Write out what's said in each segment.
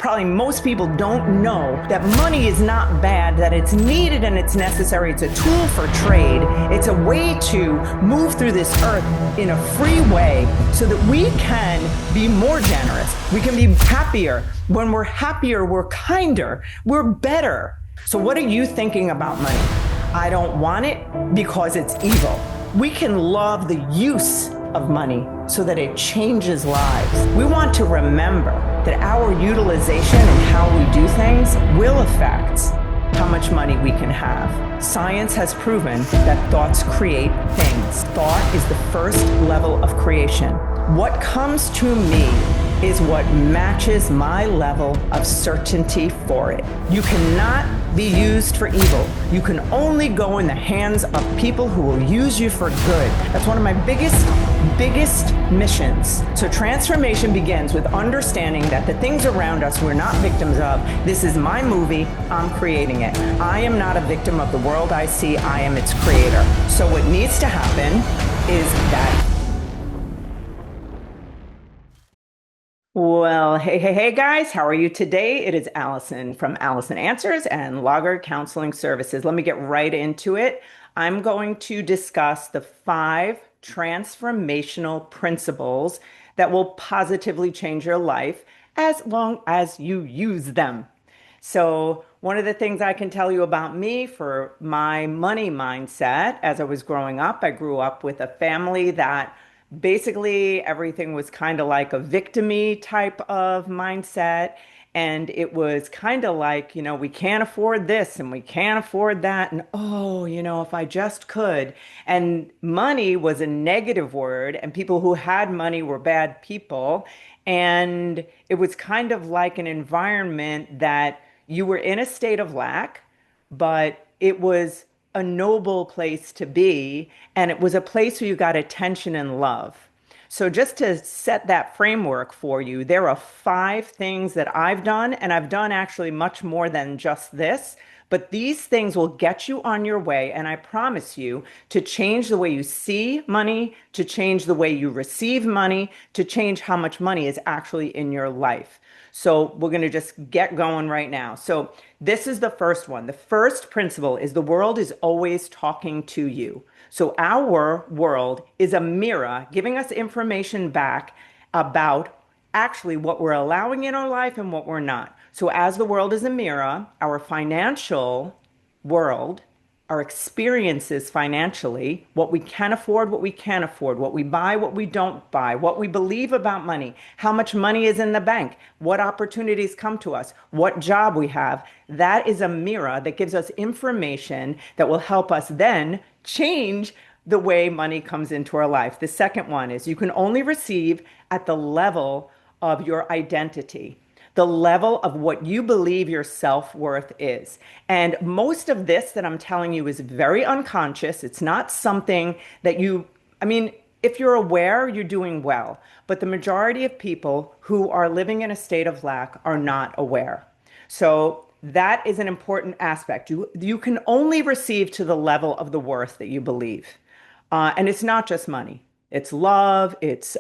Probably most people don't know that money is not bad, that it's needed and it's necessary. It's a tool for trade. It's a way to move through this earth in a free way so that we can be more generous. We can be happier. When we're happier, we're kinder, we're better. So what are you thinking about money? I don't want it because it's evil. We can love the use of money so that it changes lives. We want to remember that our utilization and how we do things will affect how much money we can have. Science has proven that thoughts create things. Thought is the first level of creation. What comes to me is what matches my level of certainty for it. You cannot be used for evil. You can only go in the hands of people who will use you for good. That's one of my biggest missions. So transformation begins with understanding that the things around us we're not victims of. This is my movie, I'm creating it. I am not a victim of the world I see, I am its creator. So what needs to happen is that. Well, hey guys, how are you today? It is Allison from Allison Answers and Lager Counseling Services. Let me get right into it. I'm going to discuss the 5 transformational principles that will positively change your life as long as you use them. So one of the things I can tell you about me for my money mindset, as I was growing up, I grew up with a family that basically everything was kind of like a victim-y type of mindset. And it was kind of like, we can't afford this and we can't afford that. And oh, if I just could. And money was a negative word, and people who had money were bad people. And it was kind of like an environment that you were in a state of lack, but it was a noble place to be, and it was a place where you got attention and love. So just to set that framework for you, there are 5 things that I've done, and I've done actually much more than just this, but these things will get you on your way, and I promise you, to change the way you see money, to change the way you receive money, to change how much money is actually in your life. So we're going to just get going right now. So this is the first one. The first principle is the world is always talking to you. So our world is a mirror giving us information back about actually what we're allowing in our life and what we're not. So as the world is a mirror, our financial world, our experiences financially, what we can afford, what we can't afford, what we buy, what we don't buy, what we believe about money, how much money is in the bank, what opportunities come to us, what job we have. That is a mirror that gives us information that will help us then change the way money comes into our life. The second one is you can only receive at the level of your identity, the level of what you believe your self-worth is. And most of this that I'm telling you is very unconscious. It's not something that if you're aware, you're doing well. But the majority of people who are living in a state of lack are not aware. So that is an important aspect. You can only receive to the level of the worth that you believe. And it's not just money. It's love, it's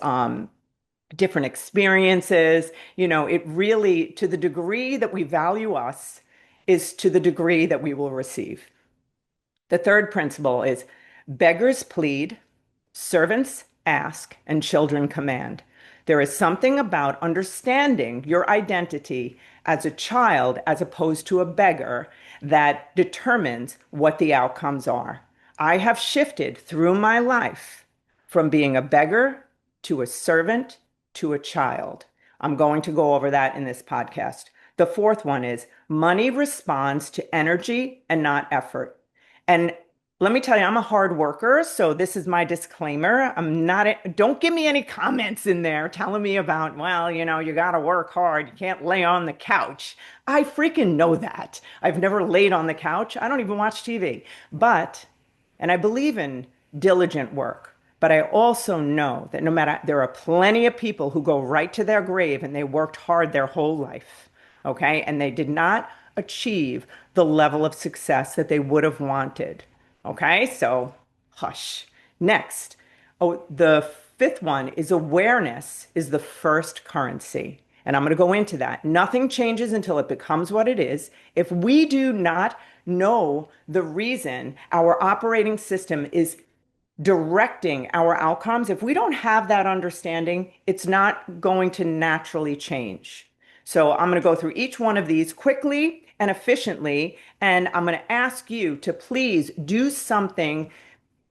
different experiences. It really, to the degree that we value us, is to the degree that we will receive. The third principle is beggars plead, servants ask, and children command. There is something about understanding your identity as a child as opposed to a beggar that determines what the outcomes are. I have shifted through my life from being a beggar to a servant to a child. I'm going to go over that in this podcast. The fourth one is money responds to energy and not effort. And let me tell you, I'm a hard worker, so this is my disclaimer. Don't give me any comments in there telling me about, you got to work hard. You can't lay on the couch. I freaking know that. I've never laid on the couch. I don't even watch TV. And I believe in diligent work. But I also know that there are plenty of people who go right to their grave and they worked hard their whole life, okay? And they did not achieve the level of success that they would have wanted, okay? So hush. Next, the fifth one is awareness is the first currency. And I'm going to go into that. Nothing changes until it becomes what it is. If we do not know the reason our operating system is directing our outcomes, if we don't have that understanding, it's not going to naturally change. So I'm going to go through each one of these quickly and efficiently, and I'm going to ask you to please do something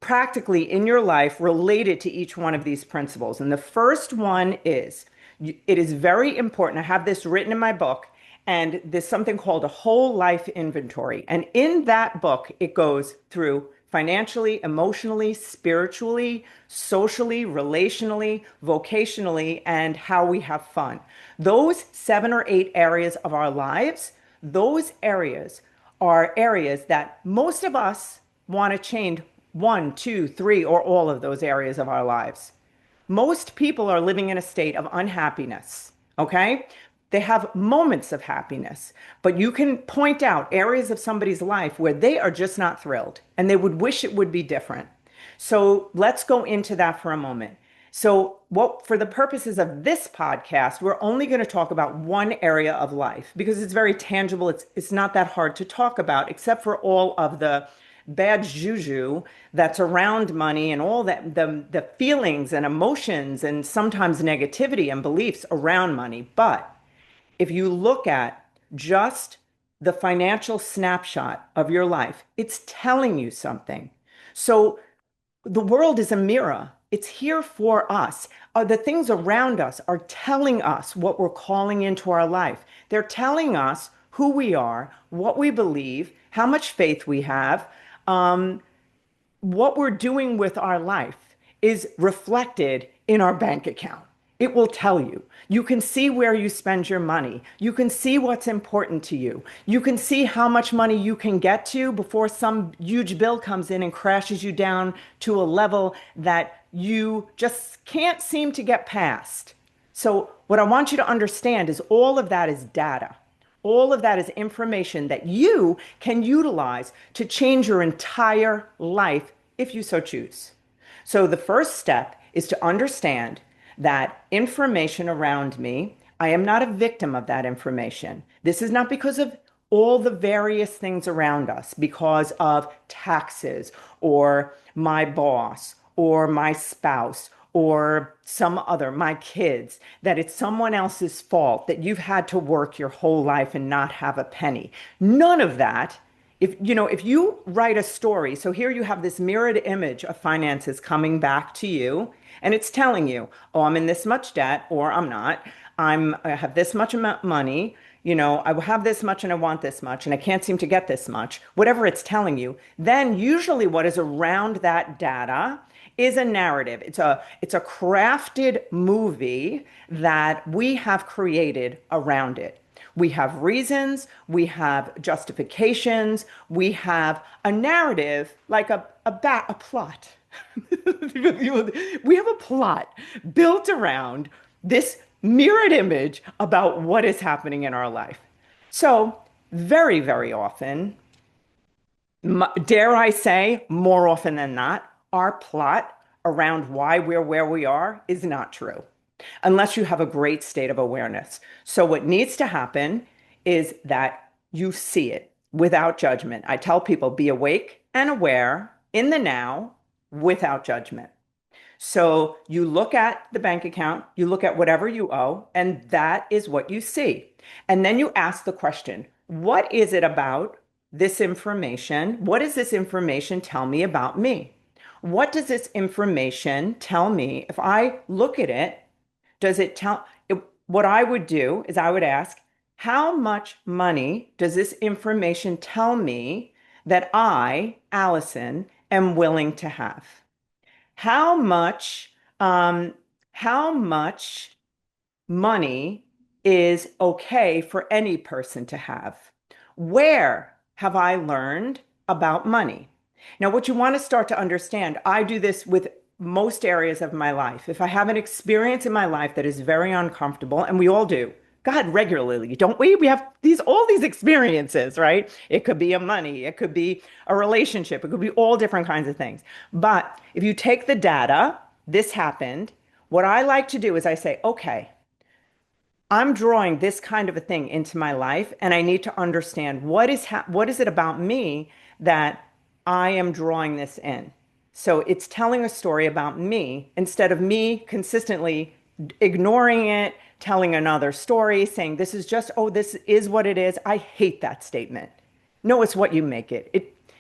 practically in your life related to each one of these principles. And the first one is it is very important. I have this written in my book, and there's something called a whole life inventory. And in that book, it goes through financially, emotionally, spiritually, socially, relationally, vocationally, and how we have fun. Those 7 or 8 areas of our lives, those areas are areas that most of us want to change one, two, three, or all of those areas of our lives. Most people are living in a state of unhappiness, okay? They have moments of happiness, but you can point out areas of somebody's life where they are just not thrilled and they would wish it would be different. So let's go into that for a moment. So, what for the purposes of this podcast, we're only going to talk about one area of life because it's very tangible. It's not that hard to talk about, except for all of the bad juju that's around money and all that the feelings and emotions and sometimes negativity and beliefs around money. But if you look at just the financial snapshot of your life, it's telling you something. So the world is a mirror. It's here for us. The things around us are telling us what we're calling into our life. They're telling us who we are, what we believe, how much faith we have, um, what we're doing with our life is reflected in our bank account. It will tell you. You can see where you spend your money. You can see what's important to you. You can see how much money you can get to before some huge bill comes in and crashes you down to a level that you just can't seem to get past. So, what I want you to understand is all of that is data. All of that is information that you can utilize to change your entire life if you so choose. So the first step is to understand that information around me, I am not a victim of that information. This is not because of all the various things around us, because of taxes or my boss or my spouse or some other, my kids, that it's someone else's fault that you've had to work your whole life and not have a penny. None of that. If you write a story, so here you have this mirrored image of finances coming back to you, and it's telling you, oh, I'm in this much debt, or I'm not. I have this much amount money, I have this much and I want this much, and I can't seem to get this much, whatever it's telling you. Then usually what is around that data is a narrative. It's a crafted movie that we have created around it. We have reasons, we have justifications, we have a narrative like a plot. We have a plot built around this mirrored image about what is happening in our life. So, very, very often, dare I say, more often than not, our plot around why we're where we are is not true, unless you have a great state of awareness. So, what needs to happen is that you see it without judgment. I tell people be awake and aware in the now without judgment. So, you look at the bank account, you look at whatever you owe, and that is what you see. And then you ask the question, what is it about this information? What does this information tell me about me? What does this information tell me? If I look at it, does it tell what I would do is I would ask, how much money does this information tell me that I, Allison, am willing to have? How much, um, how much money is okay for any person to have? Where have I learned about money? Now, what you want to start to understand, I do this with most areas of my life. If I have an experience in my life that is very uncomfortable, and we all do, God, regularly, don't we? We have all these experiences, right? It could be a money, it could be a relationship, it could be all different kinds of things. But if you take the data, this happened, what I like to do is I say, okay, I'm drawing this kind of a thing into my life, and I need to understand what is it about me that I am drawing this in. So it's telling a story about me instead of me consistently ignoring it, telling another story, saying this is just, oh, this is what it is. I hate that statement. No, it's what you make it.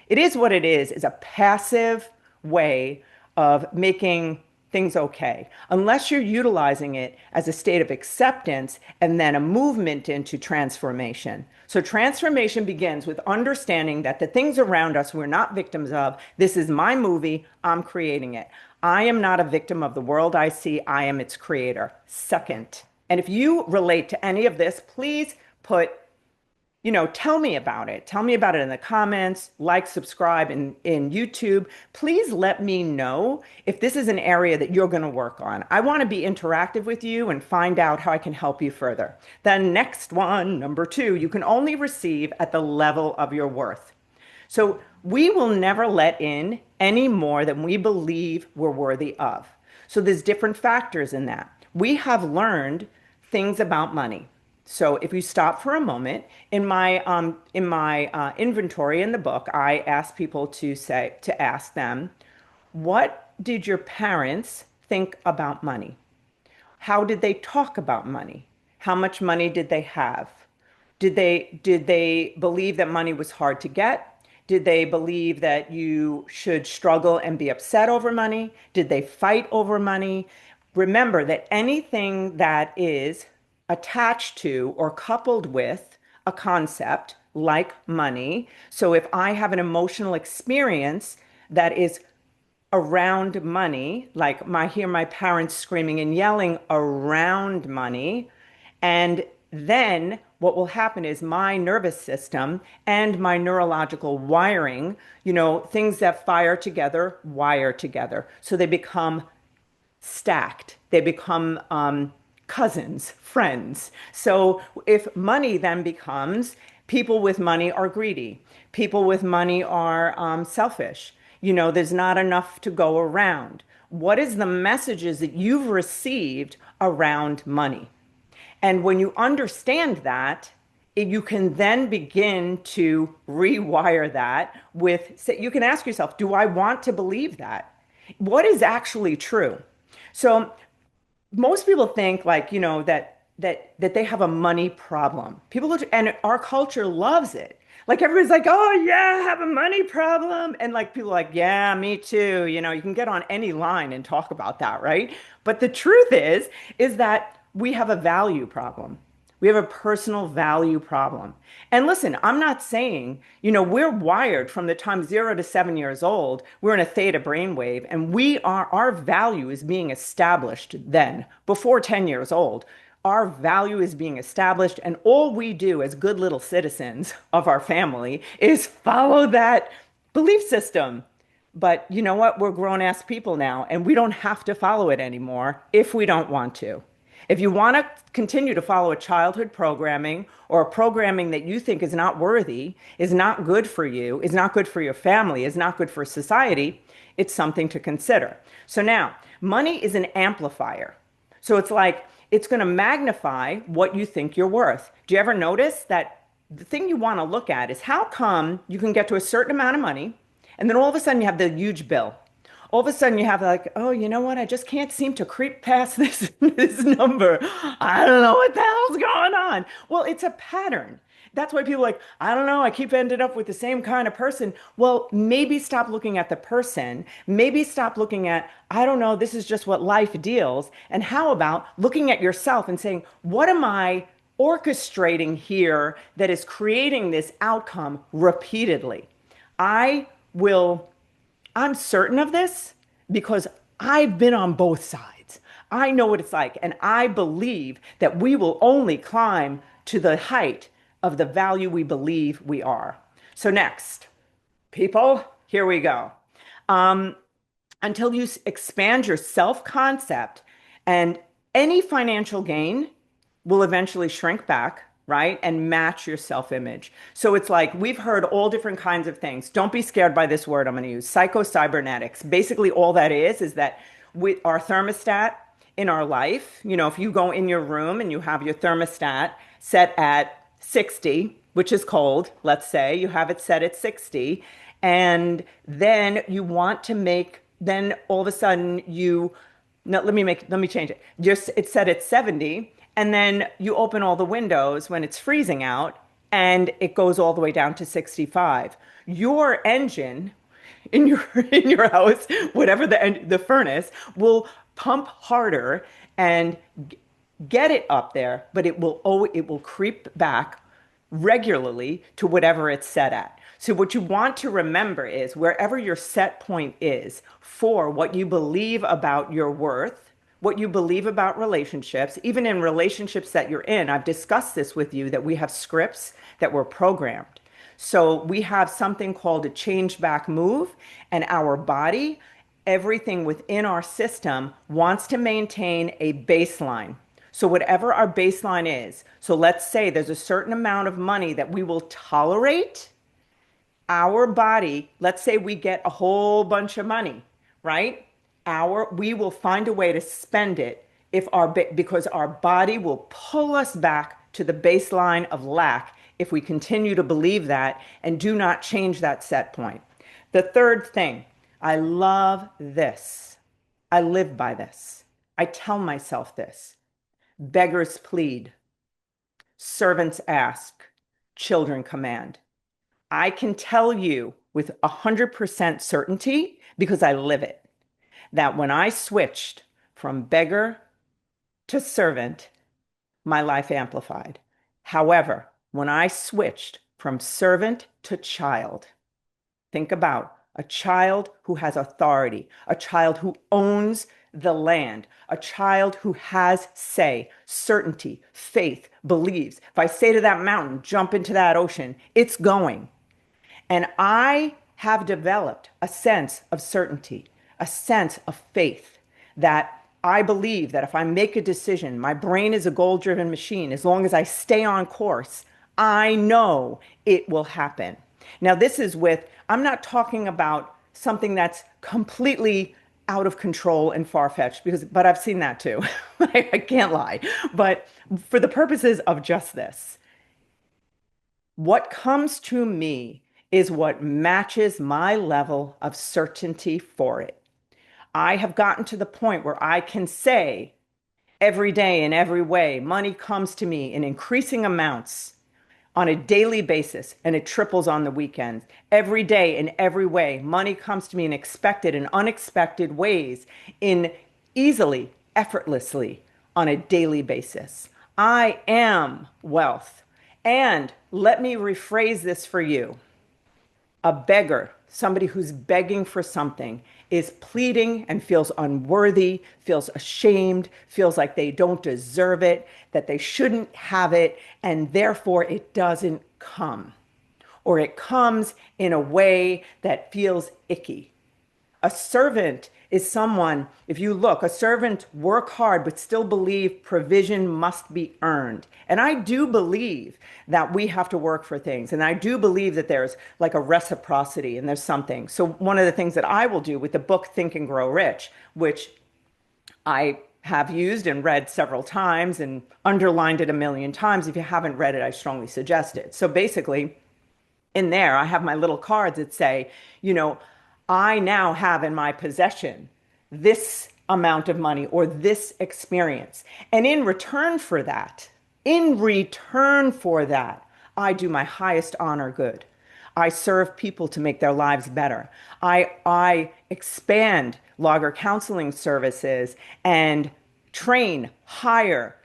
It is what it is a passive way of making things okay, unless you're utilizing it as a state of acceptance and then a movement into transformation. So transformation begins with understanding that the things around us we're not victims of. This is my movie. I'm creating it. I am not a victim of the world I see. I am its creator. Second, and if you relate to any of this, please put tell me about it. Tell me about it in the comments, like, subscribe in YouTube. Please let me know if this is an area that you're going to work on. I want to be interactive with you and find out how I can help you further. The next one, number 2, you can only receive at the level of your worth. So we will never let in any more than we believe we're worthy of. So there's different factors in that. We have learned things about money. So if you stop for a moment, in my inventory in the book, I ask people to ask them, what did your parents think about money? How did they talk about money? How much money did they have? Did they believe that money was hard to get? Did they believe that you should struggle and be upset over money? Did they fight over money? Remember that anything that is attached to or coupled with a concept like money. So if I have an emotional experience that is around money, like hear my parents screaming and yelling around money, and then what will happen is my nervous system and my neurological wiring, things that fire together, wire together. So they become stacked. They become cousins, friends. So if money then becomes people with money are greedy, people with money are selfish, there's not enough to go around. What is the messages that you've received around money? And when you understand that, you can then begin to rewire that you can ask yourself, do I want to believe that? What is actually true? So most people think that they have a money problem. And our culture loves it. Like everybody's like, oh yeah, I have a money problem. And like people are like, yeah, me too. You can get on any line and talk about that, right? But the truth is that we have a value problem. We have a personal value problem. And listen, I'm not saying, we're wired from the time 0 to 7 years old. We're in a theta brainwave, and our value is being established then, before 10 years old. Our value is being established, and all we do as good little citizens of our family is follow that belief system. But you know what? We're grown-ass people now, and we don't have to follow it anymore if we don't want to. If you want to continue to follow a childhood programming or a programming that you think is not worthy, is not good for you, is not good for your family, is not good for society, it's something to consider. So now, money is an amplifier. So it's like it's going to magnify what you think you're worth. Do you ever notice that the thing you want to look at is how come you can get to a certain amount of money and then all of a sudden you have the huge bill? All of a sudden you have like, oh, you know what? I just can't seem to creep past this number. I don't know what the hell's going on. Well, it's a pattern. That's why people are like, I don't know, I keep ending up with the same kind of person. Well, maybe stop looking at the person. Maybe stop looking at, I don't know, this is just what life deals. And how about looking at yourself and saying, what am I orchestrating here that is creating this outcome repeatedly? I'm certain of this because I've been on both sides. I know what it's like. And I believe that we will only climb to the height of the value we believe we are. So next, people, here we go. Until you expand your self-concept, and any financial gain will eventually shrink back, right? And match your self-image. So it's like we've heard all different kinds of things. Don't be scared by this word I'm going to use, psycho-cybernetics. Basically, all that is that our thermostat in our life. If you go in your room and you have your thermostat set at 60, which is cold, let's say you have it set at 60, and then you want to make, then all of a sudden no, let me change it. Just it's set at 70, and then you open all the windows when it's freezing out, and it goes all the way down to 65. Your engine in your in your house, whatever the furnace, will pump harder and get it up there, but it will creep back regularly to whatever it's set at. So what you want to remember is wherever your set point is for what you believe about your worth, what you believe about relationships, even in relationships that you're in. I've discussed this with you that we have scripts that were programmed. So we have something called a change back move, and our body, everything within our system wants to maintain a baseline. So whatever our baseline is, so let's say there's a certain amount of money that we will tolerate. Our body, let's say we get a whole bunch of money, right? We will find a way to spend it because our body will pull us back to the baseline of lack if we continue to believe that and do not change that set point. The third thing, I love this. I live by this. I tell myself this. Beggars plead, servants ask, children command. I can tell you with 100% certainty, because I live it, that when I switched from beggar to servant, my life amplified. However, when I switched from servant to child, think about a child who has authority, a child who owns the land, a child who has say, certainty, faith, believes. If I say to that mountain, jump into that ocean, it's going. And I have developed a sense of certainty, a sense of faith that I believe that if I make a decision, my brain is a goal-driven machine. As long as I stay on course, I know it will happen. Now, I'm not talking about something that's completely out of control and far-fetched, but I've seen that too. I can't lie. But for the purposes of just this, what comes to me is what matches my level of certainty for it. I have gotten to the point where I can say every day in every way, money comes to me in increasing amounts on a daily basis, and it triples on the weekends. Every day in every way, money comes to me in expected and unexpected ways, in easily, effortlessly on a daily basis. I am wealth. And let me rephrase this for you. A beggar, somebody who's begging for something, is pleading and feels unworthy, feels ashamed, feels like they don't deserve it, that they shouldn't have it, and therefore it doesn't come. Or it comes in a way that feels icky. A servant is someone, if you look, a servant work hard but still believe provision must be earned. And I do believe that we have to work for things. And I do believe that there's like a reciprocity and there's something. So one of the things that I will do with the book Think and Grow Rich, which I have used and read several times and underlined it a million times. If you haven't read it, I strongly suggest it. So basically, in there, I have my little cards that say, I now have in my possession this amount of money or this experience. And in return for that, I do my highest honor good. I serve people to make their lives better. I expand Lager counseling services and train, hire,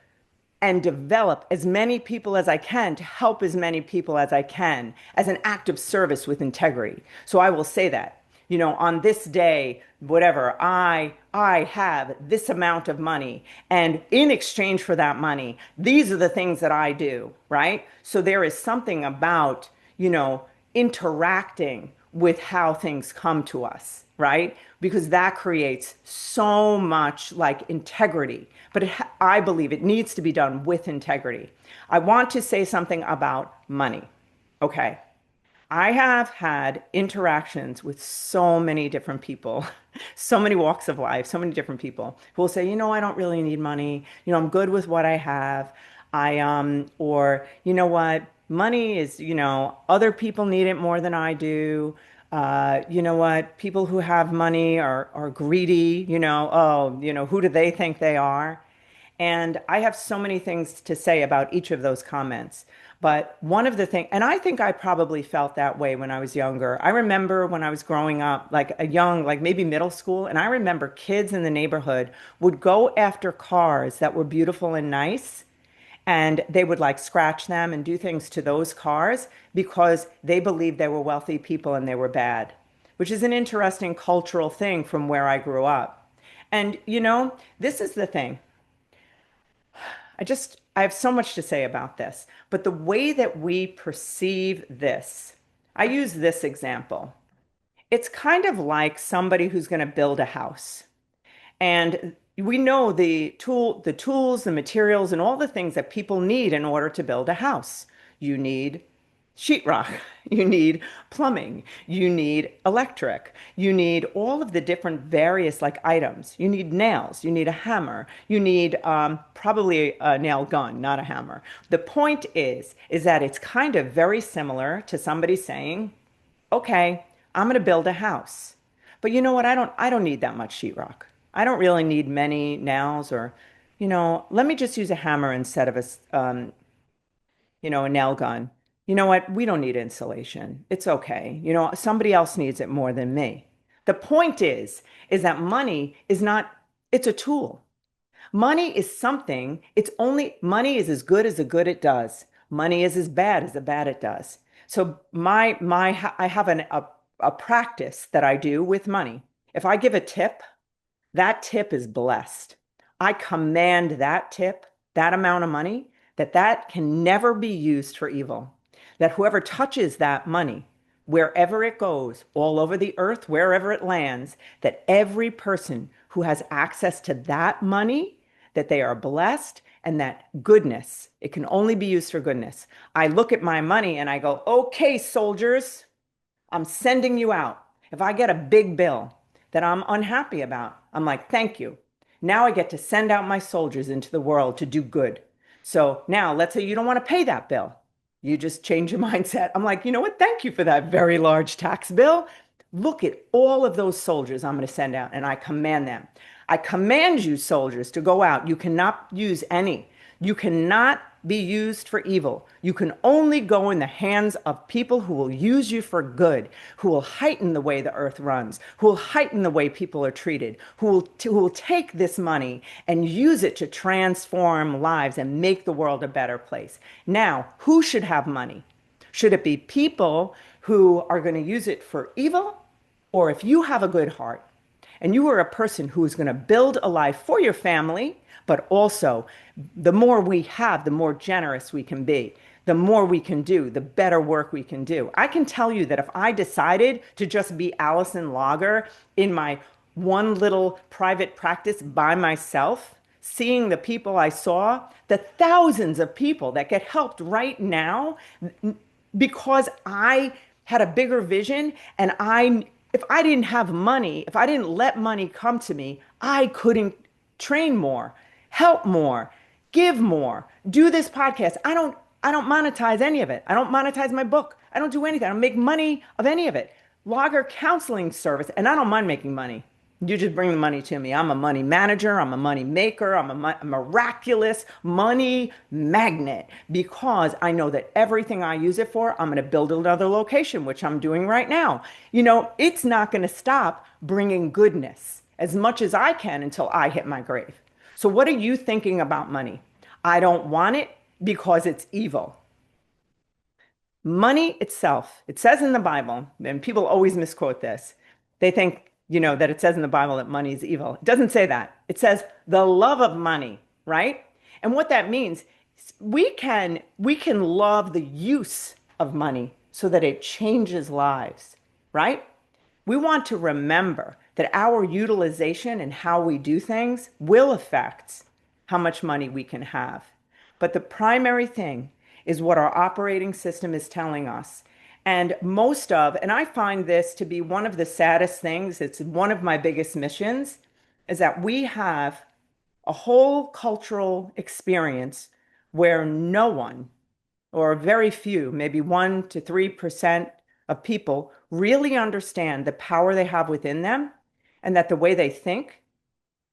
and develop as many people as I can to help as many people as I can as an act of service with integrity. So I will say that, on this day, whatever, I have this amount of money, and in exchange for that money, these are the things that I do, right? So there is something about, interacting with how things come to us, right? Because that creates so much like integrity. But I believe it needs to be done with integrity. I want to say something about money. Okay. I have had interactions with so many different people, so many walks of life, so many different people who will say, I don't really need money. I'm good with what I have. Or you know what, money is, other people need it more than I do. You know what, people who have money are greedy, oh, who do they think they are? And I have so many things to say about each of those comments. But one of the things, and I think I probably felt that way when I was younger. I remember when I was growing up, like a young, like maybe middle school, and I remember kids in the neighborhood would go after cars that were beautiful and nice, and they would like scratch them and do things to those cars because they believed they were wealthy people and they were bad, which is an interesting cultural thing from where I grew up. And this is the thing. I have so much to say about this, but the way that we perceive this, I use this example. It's kind of like somebody who's going to build a house. And we know the tools, the materials, and all the things that people need in order to build a house. You need sheetrock, you need plumbing, you need electric, you need all of the different various like items. You need nails, you need a hammer, you need probably a nail gun, not a hammer. The point is that it's kind of very similar to somebody saying, okay, I'm going to build a house. But you know what? I don't need that much sheetrock. I don't really need many nails or, let me just use a hammer instead of a nail gun. You know what? We don't need insulation. It's okay. Somebody else needs it more than me. The point is that money is not, it's a tool. Money is something, money is as good as the good it does. Money is as bad as the bad it does. So I have a practice that I do with money. If I give a tip, that tip is blessed. I command that tip, that amount of money, that can never be used for evil. That whoever touches that money, wherever it goes, all over the earth, wherever it lands, that every person who has access to that money, that they are blessed and that goodness, it can only be used for goodness. I look at my money and I go, okay, soldiers, I'm sending you out. If I get a big bill that I'm unhappy about, I'm like, thank you. Now I get to send out my soldiers into the world to do good. So now let's say you don't want to pay that bill. You just change your mindset. I'm like, you know what? Thank you for that very large tax bill. Look at all of those soldiers I'm going to send out, and I command them. I command you, soldiers, to go out. You cannot use any. You cannot be used for evil. You can only go in the hands of people who will use you for good, who will heighten the way the earth runs, who will heighten the way people are treated, who will take this money and use it to transform lives and make the world a better place. Now, who should have money? Should it be people who are going to use it for evil? Or if you have a good heart and you are a person who is going to build a life for your family, but also the more we have, the more generous we can be, the more we can do, the better work we can do. I can tell you that if I decided to just be Alison Lager in my one little private practice by myself, seeing the people I saw, the thousands of people that get helped right now because I had a bigger vision and if I didn't have money, if I didn't let money come to me, I couldn't train more, help more, give more, do this podcast. I don't monetize any of it. I don't monetize my book. I don't do anything. I don't make money of any of it. Lager counseling service, and I don't mind making money. You just bring the money to me. I'm a money manager. I'm a money maker. I'm a miraculous money magnet because I know that everything I use it for, I'm going to build another location, which I'm doing right now. It's not going to stop bringing goodness as much as I can until I hit my grave. So what are you thinking about money? I don't want it because it's evil. Money itself, it says in the Bible, and people always misquote this. They think, that it says in the Bible that money is evil. It doesn't say that. It says the love of money, right? And what that means, we can love the use of money so that it changes lives, right? We want to remember that our utilization and how we do things will affect how much money we can have. But the primary thing is what our operating system is telling us. And I find this to be one of the saddest things, it's one of my biggest missions, is that we have a whole cultural experience where no one, or very few, maybe 1 to 3% of people really understand the power they have within them, and that the way they think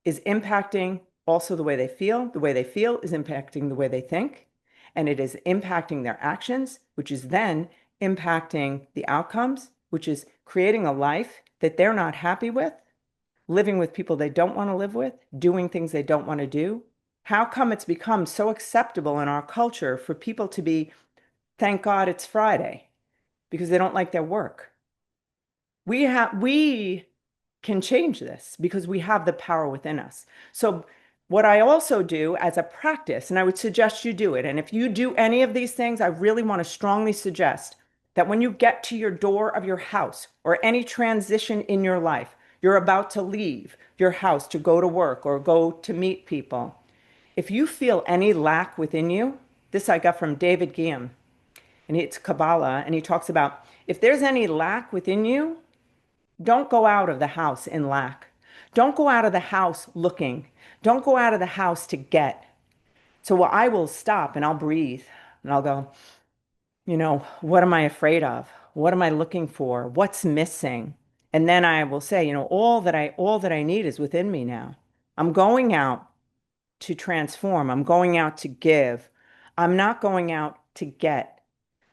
is impacting also the way they feel. The way they feel is impacting the way they think, and it is impacting their actions, which is then impacting the outcomes, which is creating a life that they're not happy with, living with people they don't want to live with, doing things they don't want to do. How come it's become so acceptable in our culture for people to be, thank God it's Friday, because they don't like their work? We can change this because we have the power within us. So what I also do as a practice, and I would suggest you do it, and if you do any of these things, I really want to strongly suggest that when you get to your door of your house or any transition in your life, you're about to leave your house to go to work or go to meet people. If you feel any lack within you, this I got from David Guillaume, and it's Kabbalah, and he talks about if there's any lack within you, don't go out of the house in lack. Don't go out of the house looking. Don't go out of the house to get. So I will stop and I'll breathe and I'll go, what am I afraid of? What am I looking for? What's missing? And then I will say, all that I need is within me now. I'm going out to transform. I'm going out to give. I'm not going out to get.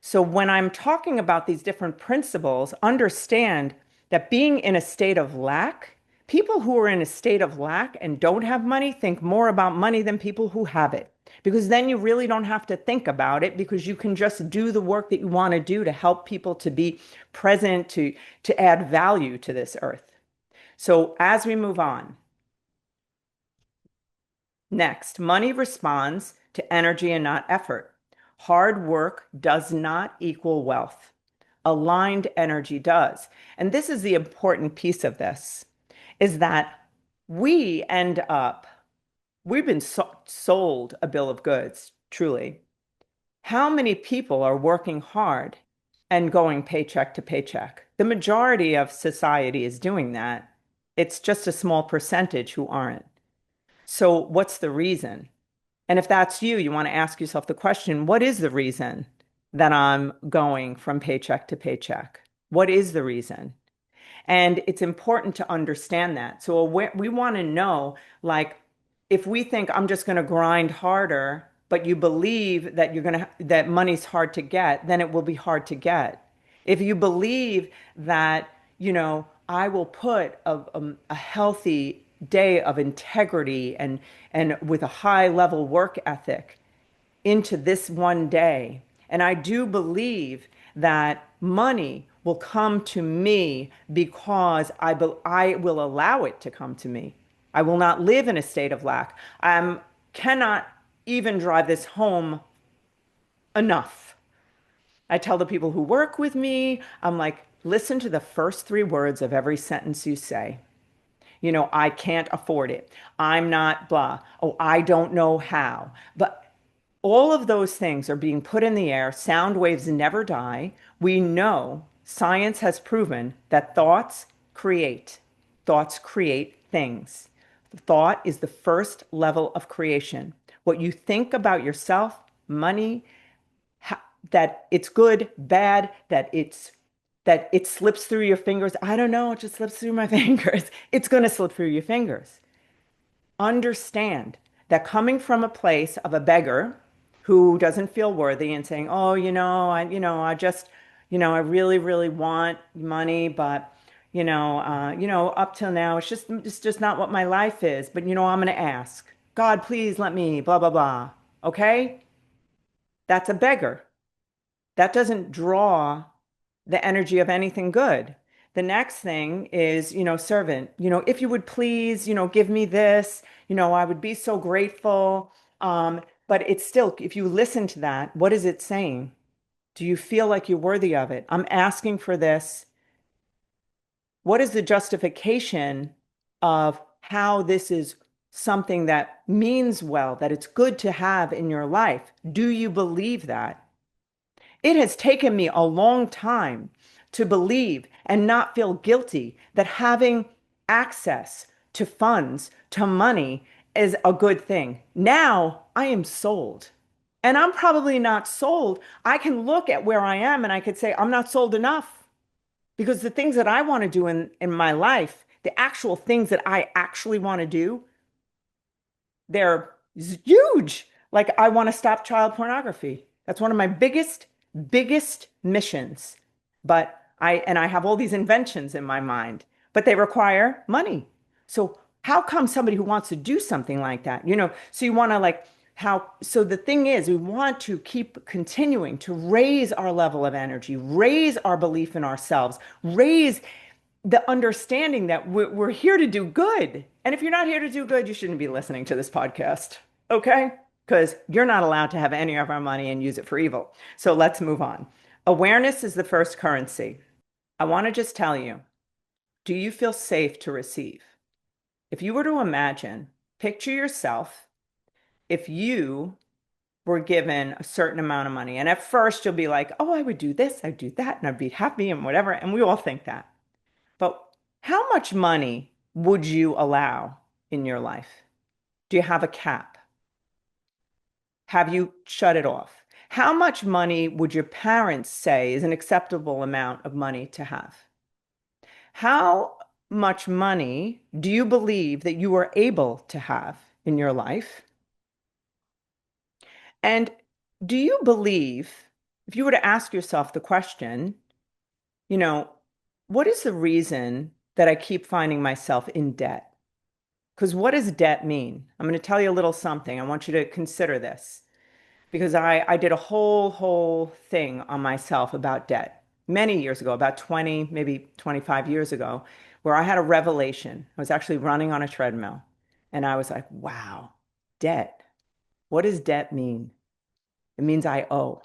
So when I'm talking about these different principles, understand that being in a state of lack, people who are in a state of lack and don't have money think more about money than people who have it. Because then you really don't have to think about it because you can just do the work that you want to do to help people to be present, to add value to this earth. So as we move on, next, money responds to energy and not effort. Hard work does not equal wealth. Aligned energy does. And this is the important piece of this, is that we end up, we've been sold a bill of goods, truly. How many people are working hard and going paycheck to paycheck? The majority of society is doing that. It's just a small percentage who aren't. So what's the reason? And if that's you, you want to ask yourself the question, what is the reason that I'm going from paycheck to paycheck? What is the reason? And it's important to understand that. So we want to know, like, if we think I'm just going to grind harder, but you believe that that money's hard to get, then it will be hard to get. If you believe that, I will put a healthy day of integrity and with a high level work ethic into this one day. And I do believe that money will come to me because I will allow it to come to me. I will not live in a state of lack. I cannot even drive this home enough. I tell the people who work with me, I'm like, listen to the first three words of every sentence you say. I can't afford it. I'm not blah. Oh, I don't know how. But all of those things are being put in the air. Sound waves never die. We know science has proven that thoughts create things. Thought is the first level of creation. What you think about yourself, money, that it's good, bad, that it slips through your fingers. I don't know, it just slips through my fingers. It's going to slip through your fingers. Understand that coming from a place of a beggar who doesn't feel worthy and saying, "Oh, I just, I really, really want money, but up till now, it's just not what my life is. But I'm going to ask God, please let me, blah blah blah." Okay, that's a beggar. That doesn't draw the energy of anything good. The next thing is, servant, if you would please, give me this, I would be so grateful. But it's still, if you listen to that, what is it saying? Do you feel like you're worthy of it? I'm asking for this. What is the justification of how this is something that means well, that it's good to have in your life? Do you believe that? It has taken me a long time to believe and not feel guilty that having access to funds, to money, is a good thing. Now I am sold. And I'm probably not sold. I can look at where I am and I could say, I'm not sold enough because the things that I want to do in my life, the actual things that I actually want to do, they're huge. Like I want to stop child pornography. That's one of my biggest missions. But I have all these inventions in my mind, but they require money. So how come somebody who wants to do something like that, so you want to like so the thing is, we want to keep continuing to raise our level of energy, raise our belief in ourselves, raise the understanding that we're here to do good. And if you're not here to do good, you shouldn't be listening to this podcast. Okay? Because you're not allowed to have any of our money and use it for evil. So let's move on. Awareness is the first currency. I want to just tell you, do you feel safe to receive? If you were to imagine, picture yourself if you were given a certain amount of money. And at first you'll be like, oh, I would do this, I'd do that, and I'd be happy and whatever. And we all think that. But how much money would you allow in your life? Do you have a cap? Have you shut it off? How much money would your parents say is an acceptable amount of money to have? How much money do you believe that you are able to have in your life? And do you believe, if you were to ask yourself the question, you know, what is the reason that I keep finding myself in debt? Because what does debt mean? I'm going to tell you a little something. I want you to consider this because I did a whole thing on myself about debt many years ago, about 20, maybe 25 years ago, where I had a revelation. I was actually running on a treadmill and I was like, wow, debt. What does debt mean? It means I owe.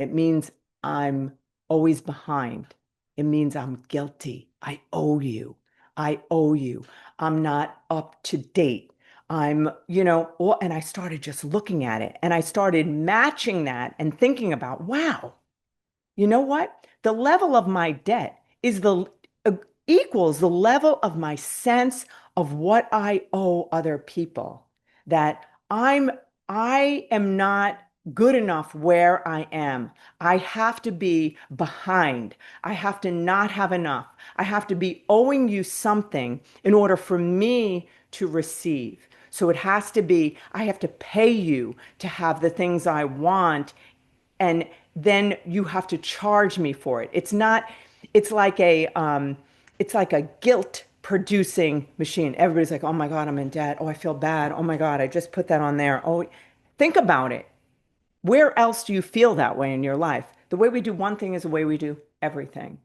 It means I'm always behind. It means I'm guilty. I owe you. I owe you. I'm not up to date. And I started just looking at it and I started matching that and thinking about, wow, you know what? The level of my debt is uh, equals the level of my sense of what I owe other people. That I am not good enough where I am. I have to be behind. I have to not have enough. I have to be owing you something in order for me to receive. So it has to be, I have to pay you to have the things I want, and then you have to charge me for it. It's not, it's like a guilt producing machine. Everybody's like, oh my God, I'm in debt. Oh, I feel bad. Oh my God, I just put that on there. Oh, think about it. Where else do you feel that way in your life? The way we do one thing is the way we do everything.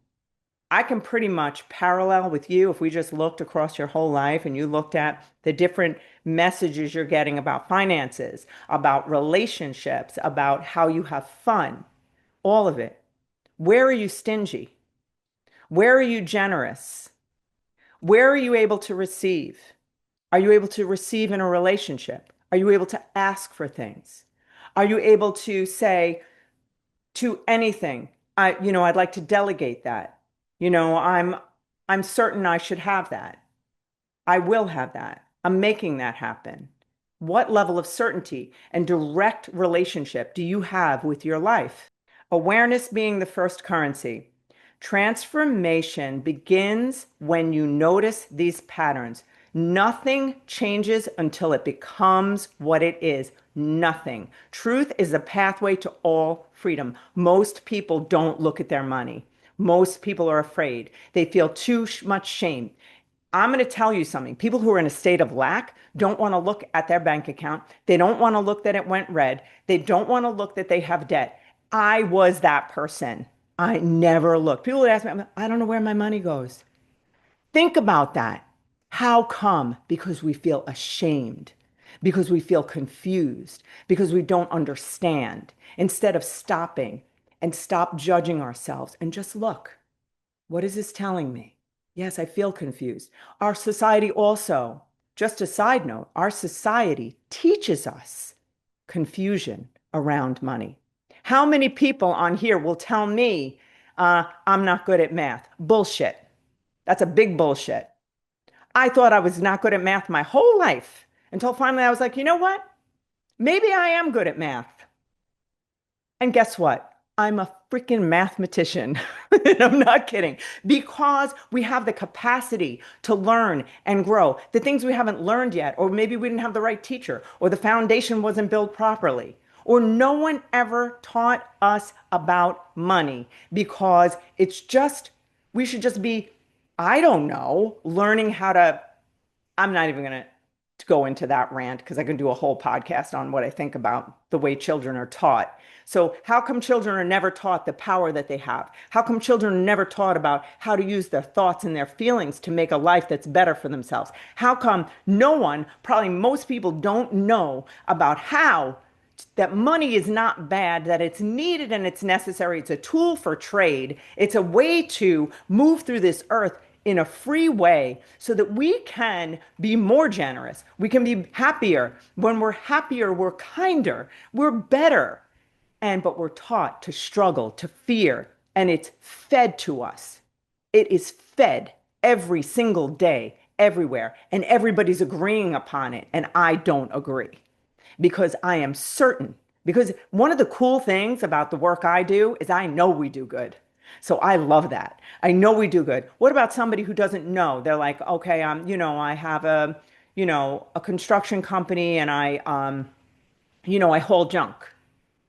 I can pretty much parallel with you if we just looked across your whole life and you looked at the different messages you're getting about finances, about relationships, about how you have fun, all of it. Where are you stingy? Where are you generous? Where are you able to receive? Are you able to receive in a relationship? Are you able to ask for things? Are you able to say to anything, I'd like to delegate that. I'm certain I should have that. I will have that. I'm making that happen. What level of certainty and direct relationship do you have with your life? Awareness being the first currency. Transformation begins when you notice these patterns. Nothing changes until it becomes what it is. Nothing. Truth is a pathway to all freedom. Most people don't look at their money. Most people are afraid. They feel too much shame. I'm going to tell you something. People who are in a state of lack don't want to look at their bank account. They don't want to look that it went red. They don't want to look that they have debt. I was that person. I never looked. People would ask me, I don't know where my money goes. Think about that. How come? Because we feel ashamed, because we feel confused, because we don't understand. Instead of stopping and stop judging ourselves and just look, what is this telling me? Yes, I feel confused. Our society also, just a side note, our society teaches us confusion around money. How many people on here will tell me I'm not good at math? Bullshit. That's a big bullshit. I thought I was not good at math my whole life until finally I was like, you know what? Maybe I am good at math. And guess what? I'm a freaking mathematician. And I'm not kidding. Because we have the capacity to learn and grow the things we haven't learned yet, or maybe we didn't have the right teacher, or the foundation wasn't built properly, or no one ever taught us about money because it's just, we should just be, I don't know, learning how to. I'm not even going to go into that rant because I can do a whole podcast on what I think about the way children are taught. So, how come children are never taught the power that they have? How come children are never taught about how to use their thoughts and their feelings to make a life that's better for themselves? How come no one, probably most people, don't know about how that money is not bad, that it's needed and it's necessary. It's a tool for trade. It's a way to move through this earth in a free way so that we can be more generous. We can be happier. When we're happier, we're kinder, we're better. But we're taught to struggle, to fear, and it's fed to us. It is fed every single day, everywhere, and everybody's agreeing upon it. And I don't agree because I am certain. Because one of the cool things about the work I do is I know we do good. So I love that. I know we do good. What about somebody who doesn't know? They're like, okay, I have a construction company and I haul junk,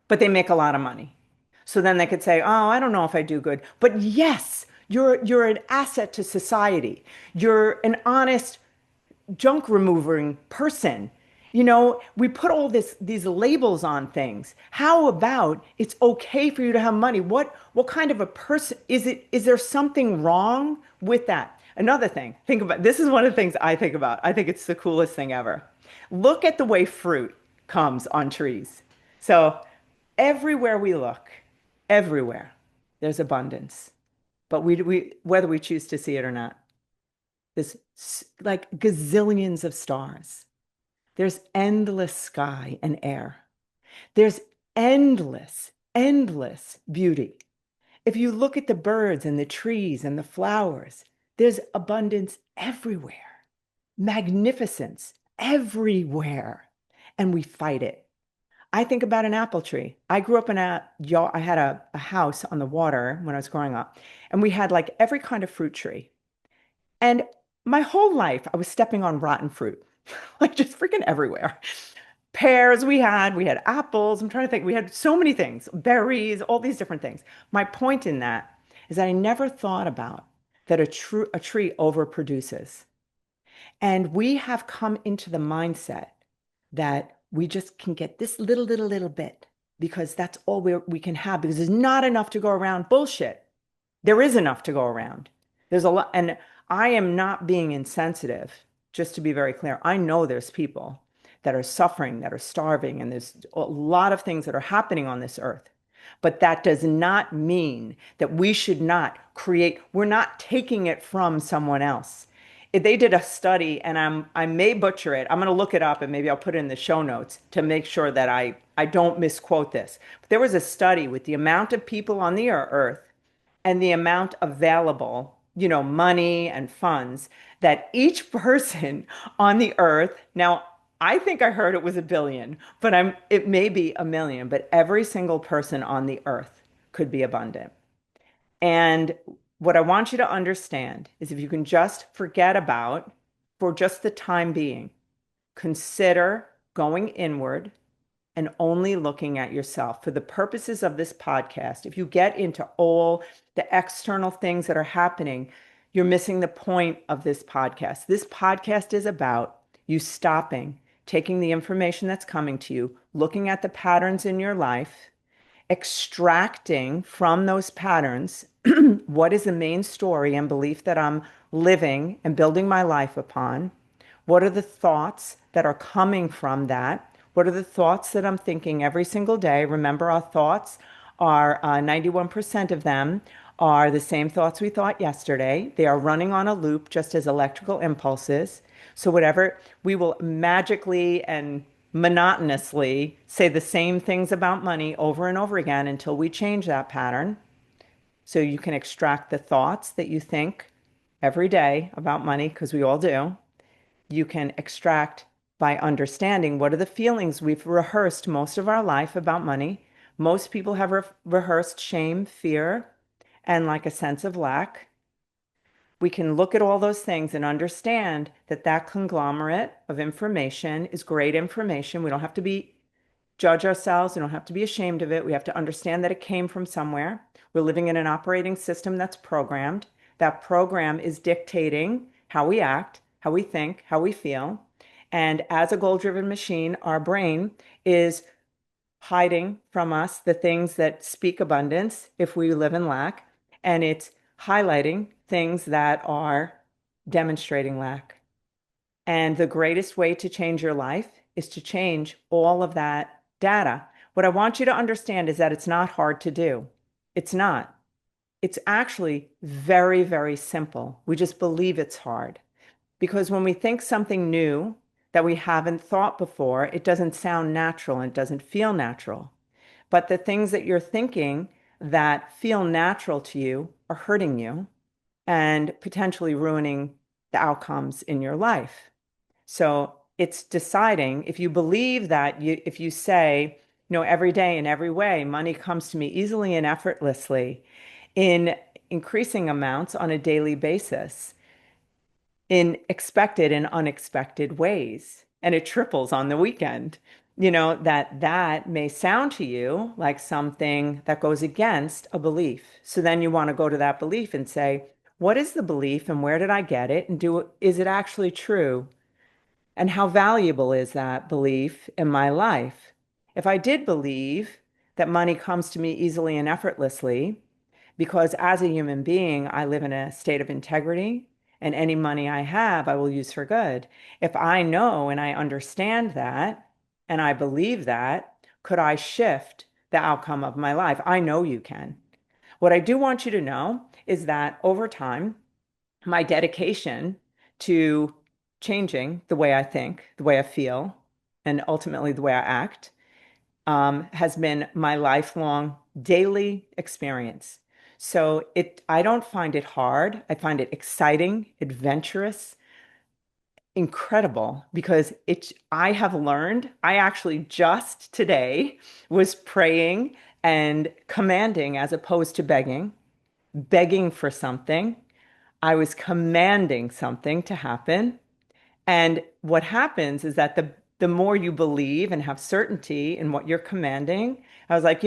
but they make a lot of money. So then they could say, oh, I don't know if I do good. But yes, you're an asset to society. You're an honest junk removing person. We put all these labels on things. How about it's okay for you to have money? What kind of a person is it? Is there something wrong with that? Another thing, think about this is one of the things I think about. I think it's the coolest thing ever. Look at the way fruit comes on trees. So everywhere we look, everywhere, there's abundance. But we whether we choose to see it or not, there's like gazillions of stars. There's endless sky and air. There's endless, endless beauty. If you look at the birds and the trees and the flowers, there's abundance everywhere, magnificence everywhere, and we fight it. I think about an apple tree. I grew up I had a house on the water when I was growing up, and we had like every kind of fruit tree. And my whole life, I was stepping on rotten fruit, like just freaking everywhere. Pears we had apples. I'm trying to think. We had so many things, berries, all these different things. My point in that is that I never thought about that a tree overproduces. And we have come into the mindset that we just can get this little bit because that's all we can have because there's not enough to go around. Bullshit. There is enough to go around. There's a lot, and I am not being insensitive, just to be very clear. I know there's people that are suffering, that are starving, and there's a lot of things that are happening on this earth. But that does not mean that we should not create, we're not taking it from someone else. They did a study, and I may butcher it. I'm going to look it up and maybe I'll put it in the show notes to make sure that I don't misquote this. But there was a study with the amount of people on the earth and the amount available, money and funds that each person on the earth, now I think I heard it was a billion, but it may be a million, but every single person on the earth could be abundant. And what I want you to understand is if you can just forget about, for just the time being, consider going inward and only looking at yourself. For the purposes of this podcast, if you get into all the external things that are happening, you're missing the point of this podcast. This podcast is about you stopping, taking the information that's coming to you, looking at the patterns in your life, extracting from those patterns what is the main story and belief that I'm living and building my life upon. What are the thoughts that are coming from that? What are the thoughts that I'm thinking every single day? Remember, our thoughts are 91% of them are the same thoughts we thought yesterday. They are running on a loop, just as electrical impulses. So whatever, we will magically and monotonously say the same things about money over and over again until we change that pattern. So you can extract the thoughts that you think every day about money, because we all do. You can extract by understanding what are the feelings we've rehearsed most of our life about money. Most people have rehearsed shame, fear, and like a sense of lack. We can look at all those things and understand that that conglomerate of information is great information. We don't have to be judge ourselves. We don't have to be ashamed of it. We have to understand that it came from somewhere. We're living in an operating system that's programmed. That program is dictating how we act, how we think, how we feel. And as a goal-driven machine, our brain is hiding from us the things that speak abundance if we live in lack, and it's highlighting things that are demonstrating lack. And the greatest way to change your life is to change all of that data. What I want you to understand is that it's not hard to do. It's not. It's actually very, very simple. We just believe it's hard. Because when we think something new that we haven't thought before, it doesn't sound natural and it doesn't feel natural. But the things that you're thinking that feel natural to you are hurting you and potentially ruining the outcomes in your life. So it's deciding if you believe that if you say, every day in every way, money comes to me easily and effortlessly in increasing amounts on a daily basis, in expected and unexpected ways, and it triples on the weekend. That may sound to you like something that goes against a belief. So then you want to go to that belief and say, what is the belief and where did I get it? And is it actually true? And how valuable is that belief in my life? If I did believe that money comes to me easily and effortlessly, because as a human being, I live in a state of integrity, and any money I have, I will use for good. If I know and I understand that, and I believe that, could I shift the outcome of my life? I know you can. What I do want you to know is that over time, my dedication to changing the way I think, the way I feel, and ultimately the way I act has been my lifelong daily experience. So I don't find it hard. I find it exciting, adventurous, incredible because I have learned, I actually just today was praying and commanding as opposed to begging for something. I was commanding something to happen. And what happens is that the more you believe and have certainty in what you're commanding, I was like,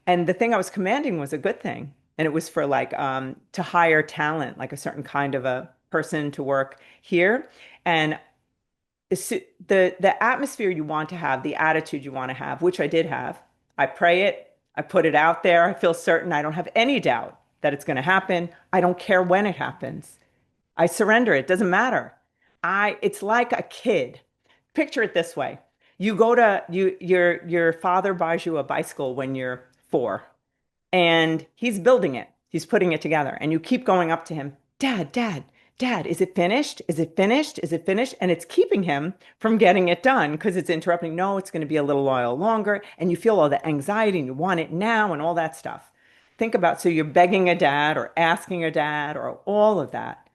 and the thing I was commanding was a good thing. And it was for like to hire talent, like a certain kind of a person to work here. And the atmosphere you want to have, the attitude you want to have, which I did have. I pray it, I put it out there. I feel certain. I don't have any doubt that it's going to happen. I don't care when it happens. I surrender. It doesn't matter. It's like a kid. Picture it this way. Your father buys you a bicycle when you're 4 and he's building it. He's putting it together and you keep going up to him, Dad, Dad, Dad, is it finished? Is it finished? Is it finished? And it's keeping him from getting it done because it's interrupting. No, it's going to be a little while longer. And you feel all the anxiety and you want it now and all that stuff. Think about, so you're begging a dad or asking a dad or all of that.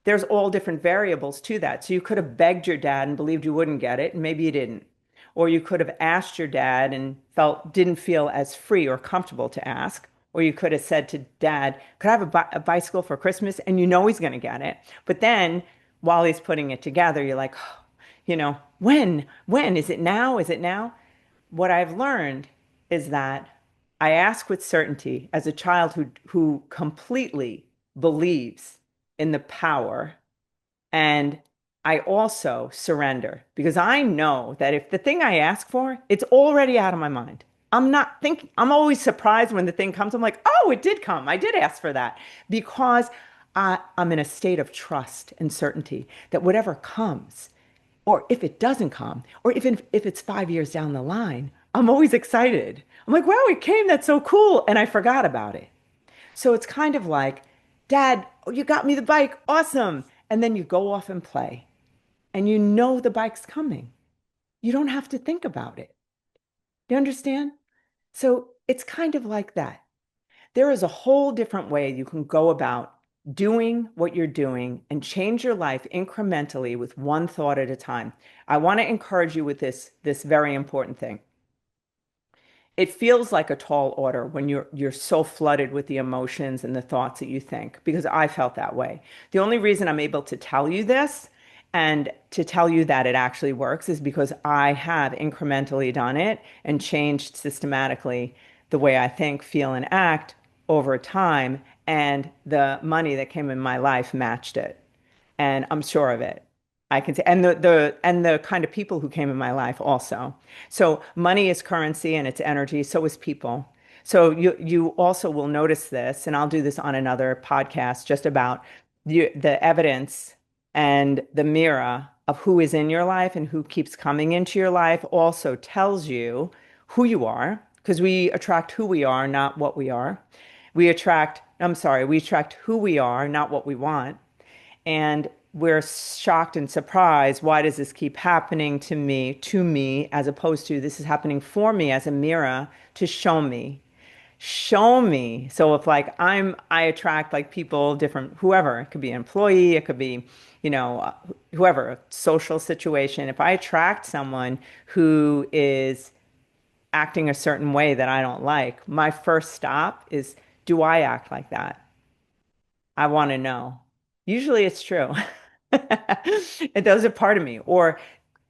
There's all different variables to that. So you could have begged your dad and believed you wouldn't get it, and maybe you didn't. Or you could have asked your dad and didn't feel as free or comfortable to ask. Or you could have said to dad, could I have a bicycle for Christmas? And you know he's going to get it. But then while he's putting it together, you're like, oh, when? Is it now? Is it now? What I've learned is that I ask with certainty as a child who completely believes in the power, and I also surrender because I know that if the thing I ask for, it's already out of my mind. I'm not thinking, I'm always surprised when the thing comes. I'm like, oh, it did come. I did ask for that because I'm in a state of trust and certainty that whatever comes, or if it doesn't come, or if it's 5 years down the line, I'm always excited. I'm like, wow, it came. That's so cool. And I forgot about it. So it's kind of like, Dad, oh, you got me the bike. Awesome. And then you go off and play and you know the bike's coming. You don't have to think about it. You understand? So it's kind of like that. There is a whole different way you can go about doing what you're doing and change your life incrementally with one thought at a time. I want to encourage you with this very important thing. It feels like a tall order when you're so flooded with the emotions and the thoughts that you think, because I felt that way. The only reason I'm able to tell you this and to tell you that it actually works is because I have incrementally done it and changed systematically the way I think, feel, and act over time, and the money that came in my life matched it, and I'm sure of it. I can say, and the kind of people who came in my life also. So money is currency and it's energy. So is people. So you also will notice this, and I'll do this on another podcast, just about the evidence and the mirror of who is in your life and who keeps coming into your life also tells you who you are, because we attract who we are, not what we are. We attract who we are, not what we want. And we're shocked and surprised. Why does this keep happening to me, as opposed to this is happening for me as a mirror to show me. So if like I attract like people different, whoever, it could be an employee, it could be, whoever, a social situation. If I attract someone who is acting a certain way that I don't like, my first stop is, do I act like that? I want to know. Usually it's true. It does a part of me. Or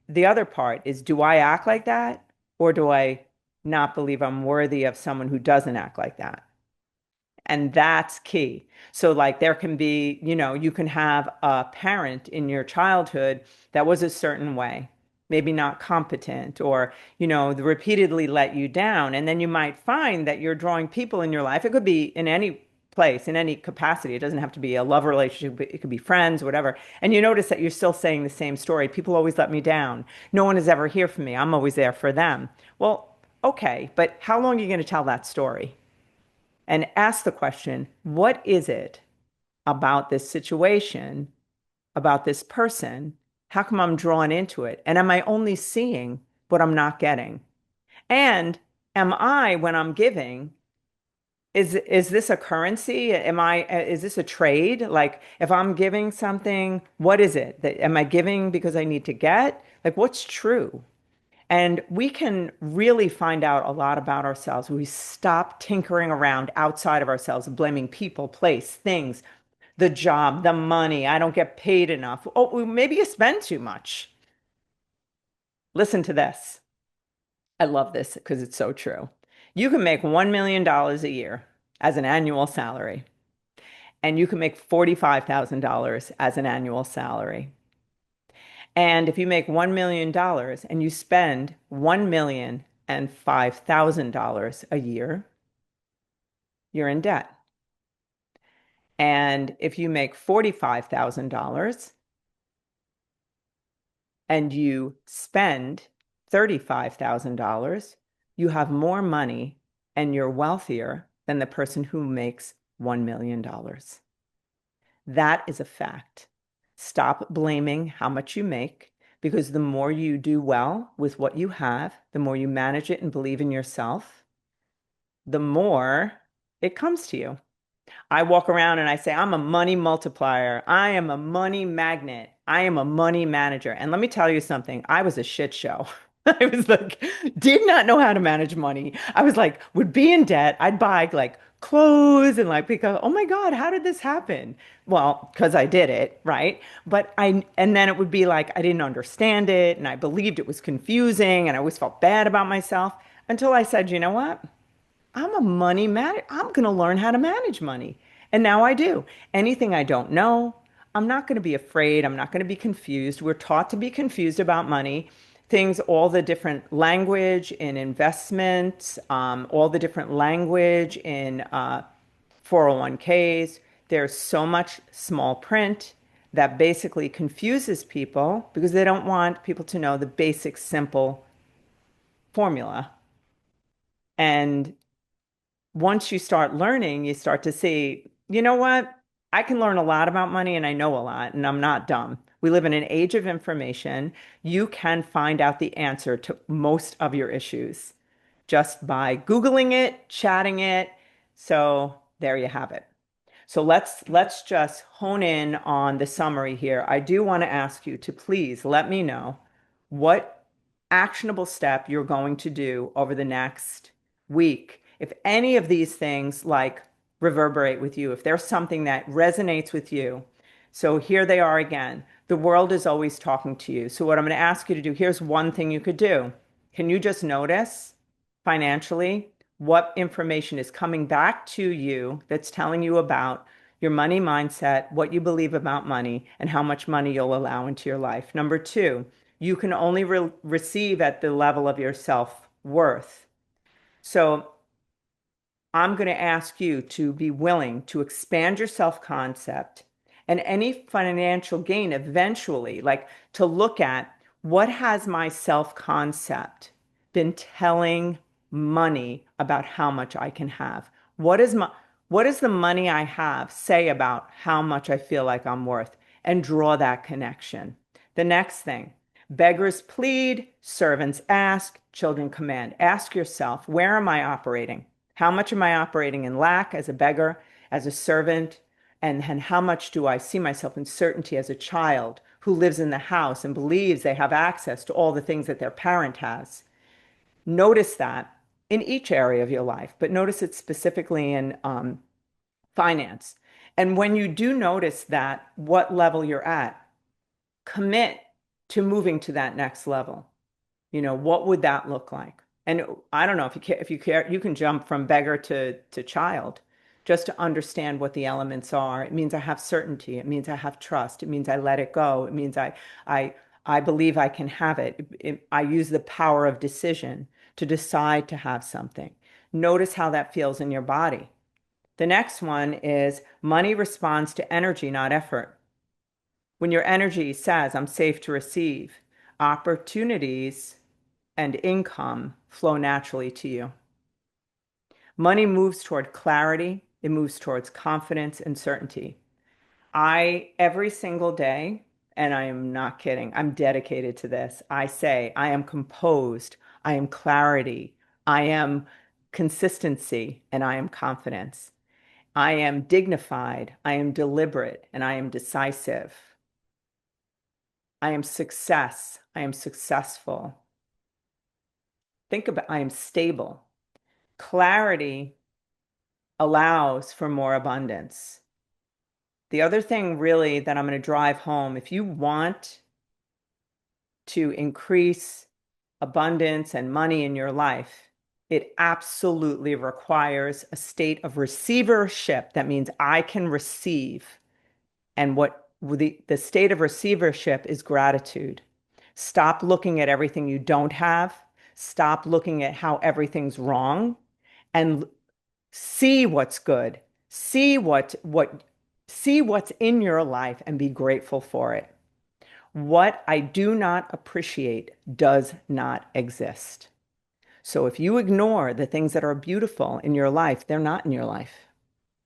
the other part is, do I act like that? Or do I not believe I'm worthy of someone who doesn't act like that? And that's key. So, like, there can be, you can have a parent in your childhood that was a certain way, maybe not competent, or, repeatedly let you down. And then you might find that you're drawing people in your life. It could be in any place, in any capacity. It doesn't have to be a love relationship, but it could be friends, whatever. And you notice that you're still saying the same story. People always let me down. No one is ever here for me. I'm always there for them. Well, okay, but how long are you going to tell that story? And ask the question, what is it about this situation, about this person? How come I'm drawn into it? And am I only seeing what I'm not getting? And am I, when I'm giving, is this a currency? Is this a trade? Like if I'm giving something, what is it? That am I giving because I need to get? Like what's true? And we can really find out a lot about ourselves when we stop tinkering around outside of ourselves, blaming people, place, things, the job, the money. I don't get paid enough. Oh, well, maybe you spend too much. Listen to this. I love this because it's so true. You can make $1 million a year as an annual salary, and you can make $45,000 as an annual salary. And if you make $1 million and you spend $1,005,000 a year, you're in debt. And if you make $45,000 and you spend $35,000, you have more money and you're wealthier than the person who makes $1 million. That is a fact. Stop blaming how much you make, because the more you do well with what you have, the more you manage it and believe in yourself, the more it comes to you. I walk around and I say, I'm a money multiplier. I am a money magnet. I am a money manager. And let me tell you something, I was a shit show. I was like, did not know how to manage money. I was like, would be in debt. I'd buy like clothes and like because, oh my God, how did this happen? Well, because I did it, right? And then it would be like, I didn't understand it and I believed it was confusing and I always felt bad about myself until I said, you know what? I'm a money man. I'm going to learn how to manage money. And now I do. Anything I don't know, I'm not going to be afraid. I'm not going to be confused. We're taught to be confused about money. Things, all the different language in investments, all the different language in 401ks. There's so much small print that basically confuses people because they don't want people to know the basic, simple formula. And once you start learning, you start to see, you know what? I can learn a lot about money and I know a lot and I'm not dumb. We live in an age of information. You can find out the answer to most of your issues just by Googling it, chatting it. So there you have it. So let's just hone in on the summary here. I do want to ask you to please let me know what actionable step you're going to do over the next week. If any of these things like reverberate with you, if there's something that resonates with you. So here they are again. The world is always talking to you. So what I'm going to ask you to do, here's one thing you could do. Can you just notice financially what information is coming back to you that's telling you about your money mindset, what you believe about money, and how much money you'll allow into your life? Number two, you can only receive at the level of your self-worth. So I'm going to ask you to be willing to expand your self-concept and any financial gain eventually, like to look at what has my self-concept been telling money about how much I can have? What is my what does the money I have say about how much I feel like I'm worth? And draw that connection. The next thing, beggars plead, servants ask, children command. Ask yourself, where am I operating? How much am I operating in lack as a beggar, as a servant? And how much do I see myself in certainty as a child who lives in the house and believes they have access to all the things that their parent has? Notice that in each area of your life, but notice it specifically in finance. And when you do notice that, what level you're at, commit to moving to that next level. What would that look like? And I don't know if you care, you can jump from beggar to child just to understand what the elements are. It means I have certainty. It means I have trust. It means I let it go. It means I I believe I can have it. I use the power of decision to decide to have something. Notice how that feels in your body. The next one is money responds to energy, not effort. When your energy says, I'm safe to receive, opportunities and income flow naturally to you. Money moves toward clarity, it moves towards confidence and certainty. Every single day, and I am not kidding, I'm dedicated to this. I say, I am composed, I am clarity, I am consistency, and I am confidence. I am dignified, I am deliberate, and I am decisive. I am success, I am successful. Think about, I am stable. Clarity allows for more abundance. The other thing really that I'm going to drive home, if you want to increase abundance and money in your life, it absolutely requires a state of receivership. That means I can receive. And what the state of receivership is gratitude. Stop looking at everything you don't have. Stop looking at how everything's wrong and see what's good. See what's in your life and be grateful for it. What I do not appreciate does not exist. So if you ignore the things that are beautiful in your life, they're not in your life.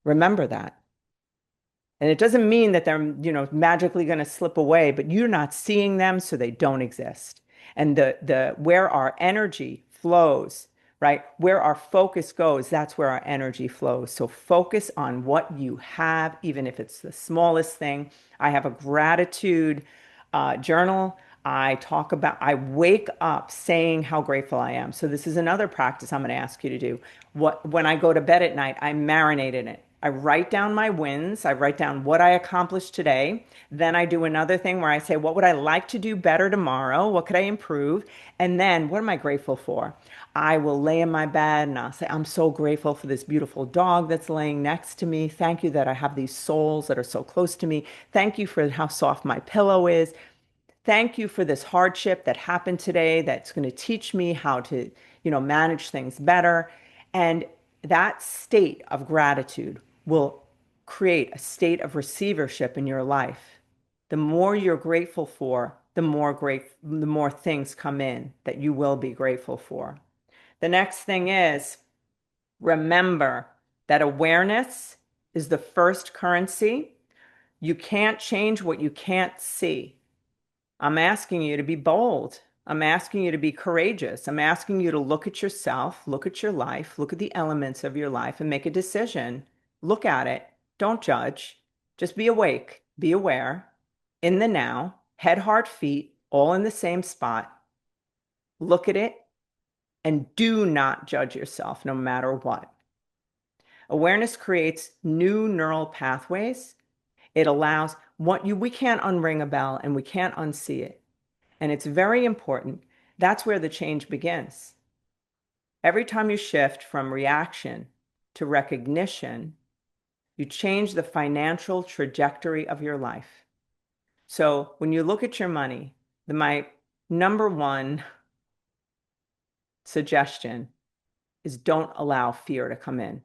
Remember that. And it doesn't mean that they're, magically going to slip away, but you're not seeing them, so they don't exist. And the where our energy flows, right? Where our focus goes, that's where our energy flows. So focus on what you have, even if it's the smallest thing. I have a gratitude journal. I wake up saying how grateful I am. So this is another practice I'm going to ask you to do. When I go to bed at night, I marinate in it. I write down my wins. I write down what I accomplished today. Then I do another thing where I say, what would I like to do better tomorrow? What could I improve? And then what am I grateful for? I will lay in my bed and I'll say, I'm so grateful for this beautiful dog that's laying next to me. Thank you that I have these souls that are so close to me. Thank you for how soft my pillow is. Thank you for this hardship that happened today that's going to teach me how to, manage things better. And that state of gratitude will create a state of receivership in your life. The more you're grateful for, the more things come in that you will be grateful for. The next thing is remember that awareness is the first currency. You can't change what you can't see. I'm asking you to be bold. I'm asking you to be courageous. I'm asking you to look at yourself, look at your life, look at the elements of your life and make a decision. Look at it. Don't judge. Just be awake, be aware, in the now, head, heart, feet, all in the same spot. Look at it and do not judge yourself no matter what. Awareness creates new neural pathways. It allows we can't unring a bell and we can't unsee it. And it's very important. That's where the change begins. Every time you shift from reaction to recognition, you change the financial trajectory of your life. So when you look at your money, my number one suggestion is don't allow fear to come in.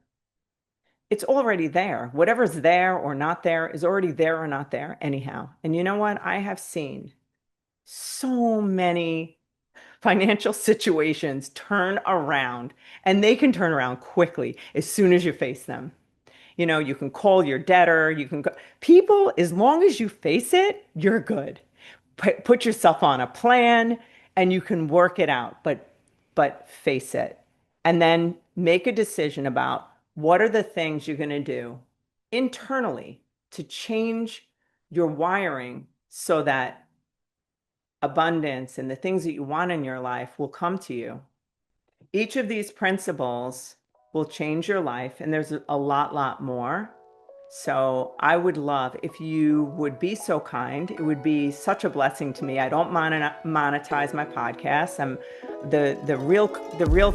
It's already there. Whatever's there or not there is already there or not there anyhow. And you know what? I have seen so many financial situations turn around, and they can turn around quickly as soon as you face them. You can call your debtor, people, as long as you face it, you're good. Put yourself on a plan and you can work it out, but face it. And then make a decision about what are the things you're going to do internally to change your wiring so that abundance and the things that you want in your life will come to you. Each of these principles will change your life, and there's a lot more. So I would love if you would be so kind. It would be such a blessing to me. I don't monetize my podcast. I'm the real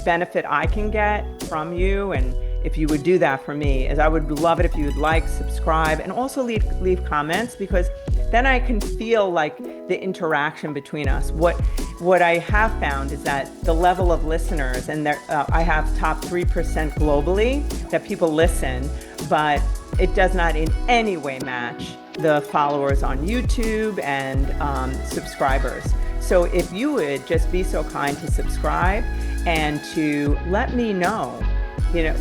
benefit I can get from you, and if you would do that for me, is I would love it if you would like, subscribe, and also leave comments, because then I can feel like the interaction between us. What I have found is that the level of listeners, and I have top 3% globally that people listen, but it does not in any way match the followers on YouTube and subscribers. So if you would just be so kind to subscribe and to let me know,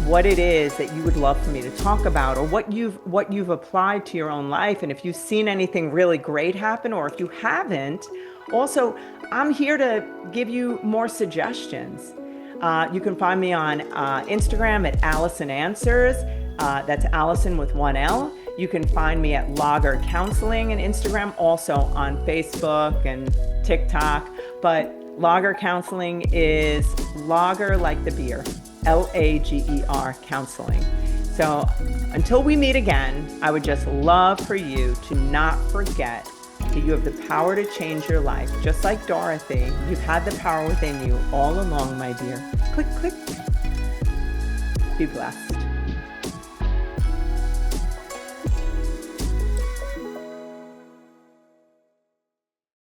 what it is that you would love for me to talk about, or what you've applied to your own life, and if you've seen anything really great happen, or if you haven't. Also, I'm here to give you more suggestions. You can find me on Instagram at Alison Answers. That's Alison with one L. You can find me at Lager Counseling and Instagram, also on Facebook and TikTok. But Lager Counseling is lager like the beer, Lager Counseling. So until we meet again, I would just love for you to not forget that you have the power to change your life. Just like Dorothy, you've had the power within you all along, my dear. Click, click. Be blessed.